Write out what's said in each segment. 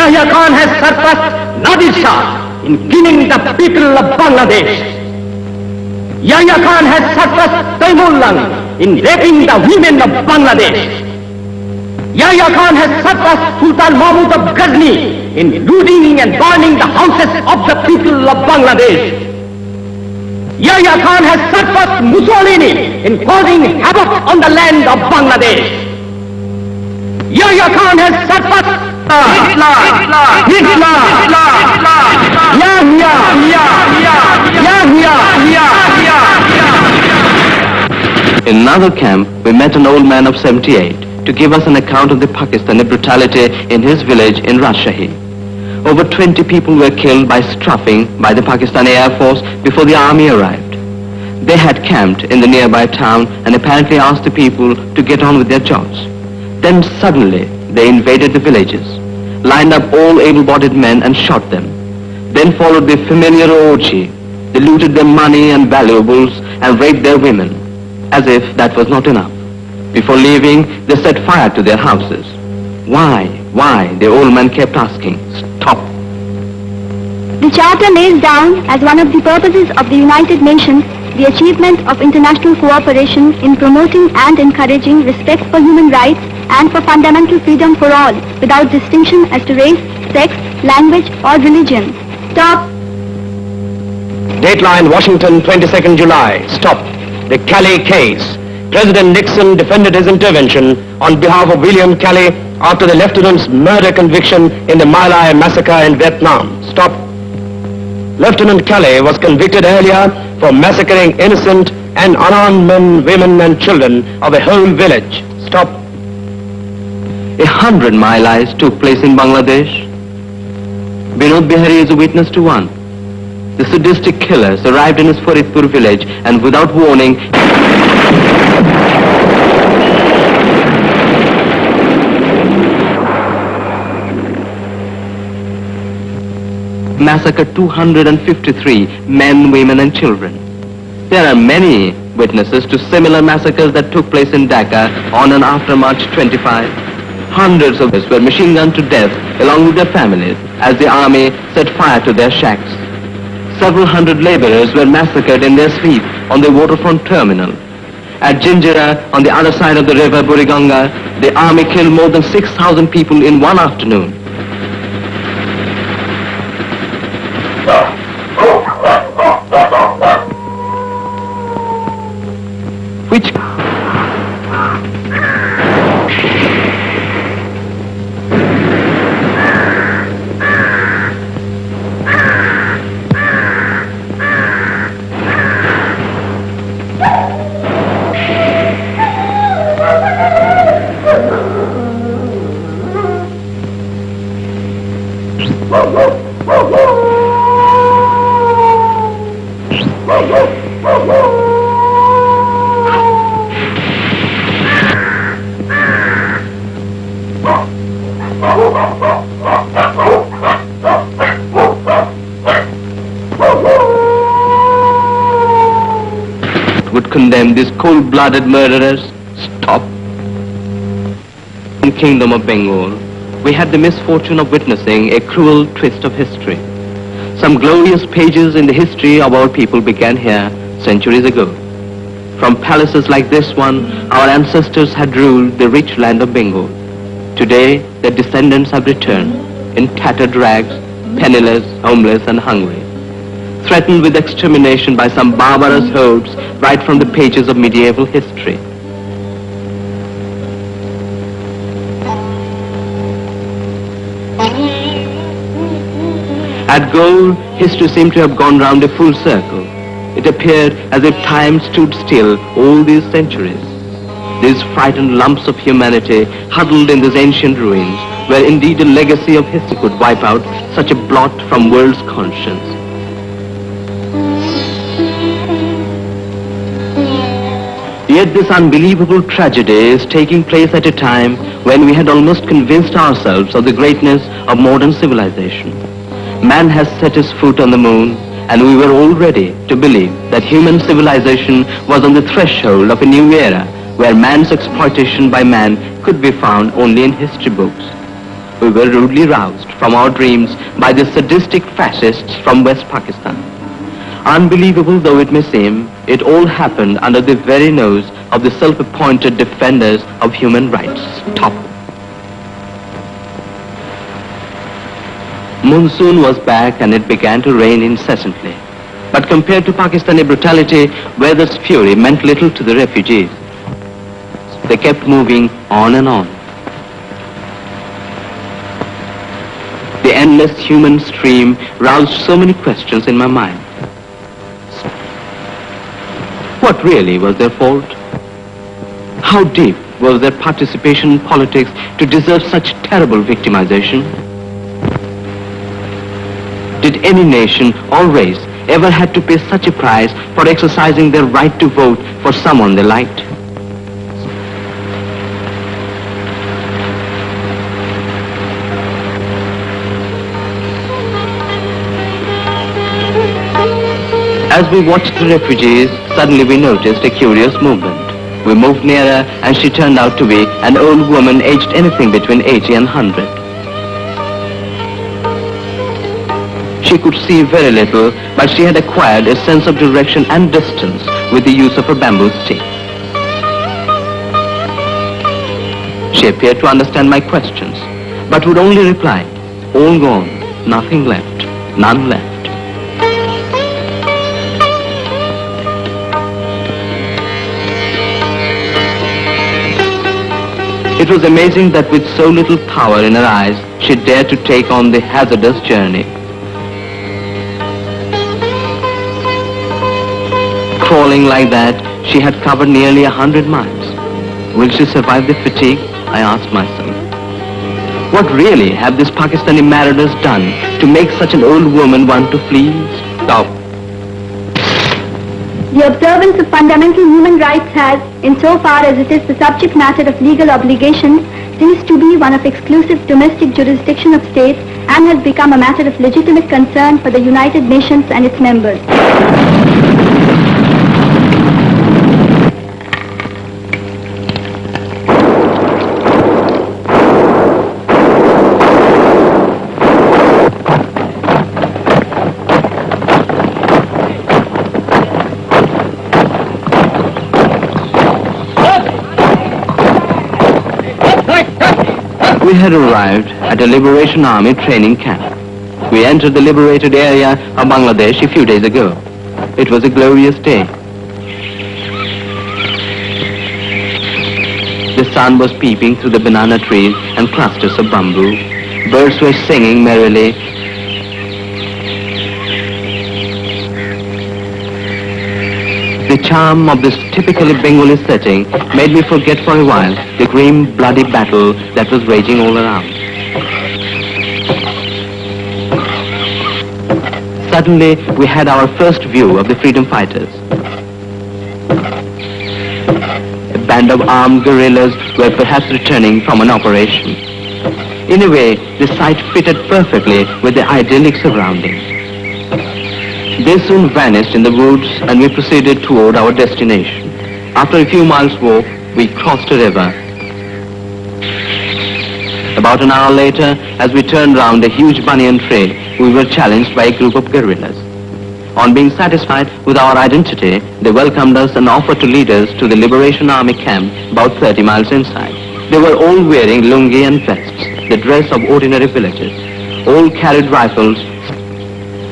Yahya Khan has surpassed Nadir Shah in killing the people of Bangladesh. Yahya Khan has surpassed Taimur Lang in raping the women of Bangladesh. Yahya Khan has surpassed Sultan Mahmud of Ghazni in looting and burning the houses of the people of Bangladesh. Yahya Khan has surpassed Mussolini in causing havoc on the land of Bangladesh. Yahya Khan has surpassed Hitler. In another camp, we met an old man of 78 to give us an account of the Pakistani brutality in his village in Rajshahi. Over 20 people were killed by strafing by the Pakistani Air Force before the army arrived. They had camped in the nearby town and apparently asked the people to get on with their jobs. Then suddenly they invaded the villages, lined up all able-bodied men and shot them. Then followed the familiar orgy. They looted their money and valuables and raped their women, as if that was not enough. Before leaving, they set fire to their houses. Why? The old man kept asking. Stop. The Charter lays down as one of the purposes of the United Nations the achievement of international cooperation in promoting and encouraging respect for human rights and for fundamental freedom for all, without distinction as to race, sex, language or religion. Stop. Dateline Washington, 22nd July. Stop. The Calley case. President Nixon defended his intervention on behalf of William Calley after the lieutenant's murder conviction in the My Lai massacre in Vietnam. Stop. Lieutenant Calley was convicted earlier for massacring innocent and unarmed men, women and children of a whole village. Stop. 100 My Lais took place in Bangladesh. Binod Bihari is a witness to one. The sadistic killers arrived in his Faridpur village and without warning massacred 253 men, women and children. There are many witnesses to similar massacres that took place in Dhaka on and after March 25. Hundreds of us were machine gunned to death along with their families as the army set fire to their shacks. Several hundred laborers were massacred in their sleep on the waterfront terminal. At Jinjira, on the other side of the river Buriganga, the army killed more than 6,000 people in one afternoon. Which would condemn these cold-blooded murderers? Stop. In the Kingdom of Bengal, we had the misfortune of witnessing a cruel twist of history. Some glorious pages in the history of our people began here centuries ago. From palaces like this one, our ancestors had ruled the rich land of Bengal. Today, their descendants have returned in tattered rags, penniless, homeless and hungry, threatened with extermination by some barbarous hordes right from the pages of medieval history. At Gaur, history seemed to have gone round a full circle. It appeared as if time stood still all these centuries. These frightened lumps of humanity huddled in these ancient ruins were indeed a legacy of history could wipe out such a blot from world's conscience. Yet this unbelievable tragedy is taking place at a time when we had almost convinced ourselves of the greatness of modern civilization. Man has set his foot on the moon, and we were all ready to believe that human civilization was on the threshold of a new era where man's exploitation by man could be found only in history books. we were rudely roused from our dreams by the sadistic fascists from West Pakistan. Unbelievable though it may seem, it all happened under the very nose of the self-appointed defenders of human rights. Top. Monsoon was back and it began to rain incessantly. But compared to Pakistani brutality, weather's fury meant little to the refugees. They kept moving on and on. The endless human stream roused so many questions in my mind. What really was their fault? How deep was their participation in politics to deserve such terrible victimization? Did any nation or race ever had to pay such a price for exercising their right to vote for someone they liked? As we watched the refugees, suddenly we noticed a curious movement. We moved nearer and she turned out to be an old woman aged anything between 80 and 100. She could see very little, but she had acquired a sense of direction and distance with the use of her bamboo stick. She appeared to understand my questions, but would only reply, "All gone, nothing left, none left." It was amazing that with so little power in her eyes, she dared to take on the hazardous journey. Crawling like that, she had covered nearly 100 miles. Will she survive the fatigue? I asked myself. What really have these Pakistani marauders done to make such an old woman want to flee? Stop. The observance of fundamental human rights has, insofar as it is the subject matter of legal obligation, ceased to be one of exclusive domestic jurisdiction of states and has become a matter of legitimate concern for the United Nations and its members. We had arrived at a Liberation Army training camp. We entered the liberated area of Bangladesh a few days ago. It was a glorious day. The sun was peeping through the banana trees and clusters of bamboo. Birds were singing merrily. The charm of this typically Bengali setting made me forget for a while the grim, bloody battle that was raging all around. Suddenly, we had our first view of the freedom fighters. A band of armed guerrillas were perhaps returning from an operation. In a way, the sight fitted perfectly with the idyllic surroundings. They soon vanished in the woods and we proceeded toward our destination. After a few miles walk, we crossed a river. About an hour later, as we turned round a huge banyan tree, we were challenged by a group of guerrillas. On being satisfied with our identity, they welcomed us and offered to lead us to the Liberation Army camp about 30 miles inside. They were all wearing lungi and vests, the dress of ordinary villagers. All carried rifles.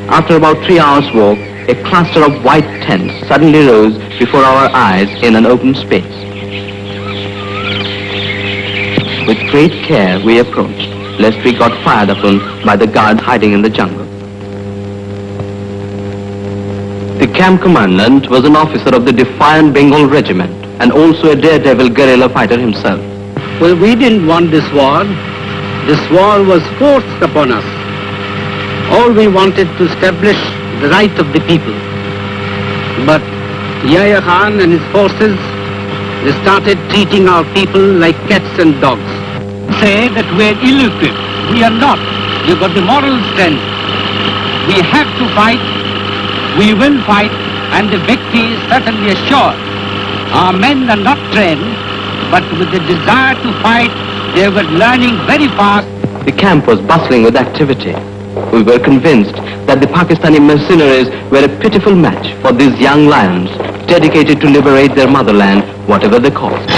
After about 3 hours' walk, a cluster of white tents suddenly rose before our eyes in an open space. With great care we approached, lest we got fired upon by the guards hiding in the jungle. The camp commandant was an officer of the defiant Bengal regiment and also a daredevil guerrilla fighter himself. Well, we didn't want this war. This war was forced upon us. All we wanted to establish the right of the people. But Yahya Khan and his forces, they started treating our people like cats and dogs. Say that we're ill-equipped. We are not. We've got the moral strength. We have to fight. We will fight. And the victory is certainly assured. Our men are not trained, but with the desire to fight, they were learning very fast. The camp was bustling with activity. We were convinced that the Pakistani mercenaries were a pitiful match for these young lions, dedicated to liberate their motherland, whatever the cost.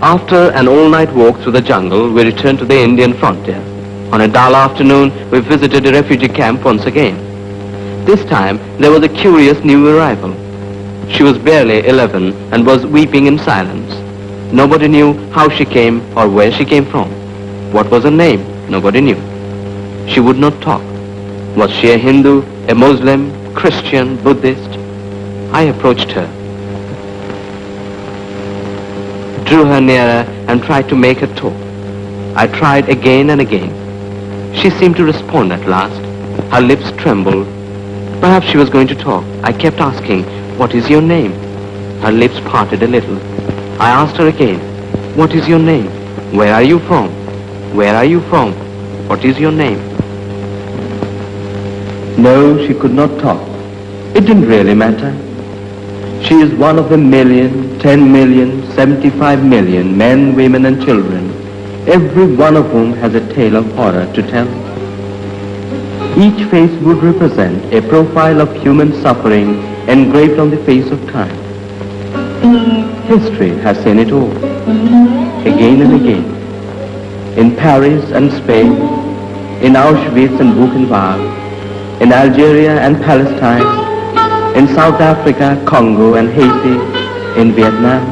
After an all-night walk through the jungle, we returned to the Indian frontier. On a dull afternoon, we visited a refugee camp once again. This time, there was a curious new arrival. She was barely 11 and was weeping in silence. Nobody knew how she came or where she came from. What was her name? Nobody knew. She would not talk. Was she a Hindu, a Muslim, Christian, Buddhist? I approached her, drew her nearer and tried to make her talk. I tried again and again. She seemed to respond at last. Her lips trembled. Perhaps she was going to talk. I kept asking, "What is your name?" Her lips parted a little. I asked her again, "What is your name? Where are you from? Where are you from? What is your name?" No, she could not talk. It didn't really matter. She is one of the 1 million, 10 million, 75 million men, women and children, every one of whom has a tale of horror to tell. Each face would represent a profile of human suffering engraved on the face of time. History has seen it all, again and again, in Paris and Spain, in Auschwitz and Buchenwald, in Algeria and Palestine, in South Africa, Congo and Haiti, in Vietnam.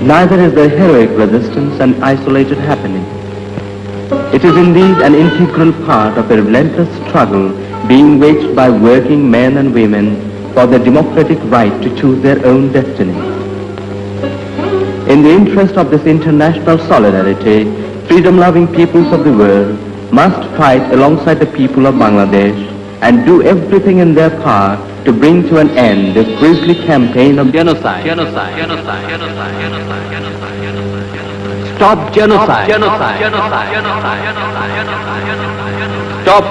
Neither is there heroic resistance and isolated happening. It is indeed an integral part of a relentless struggle being waged by working men and women for the democratic right to choose their own destiny. In the interest of this international solidarity, freedom-loving peoples of the world must fight alongside the people of Bangladesh and do everything in their power to bring to an end this grisly campaign of genocide. Stop genocide. Stop.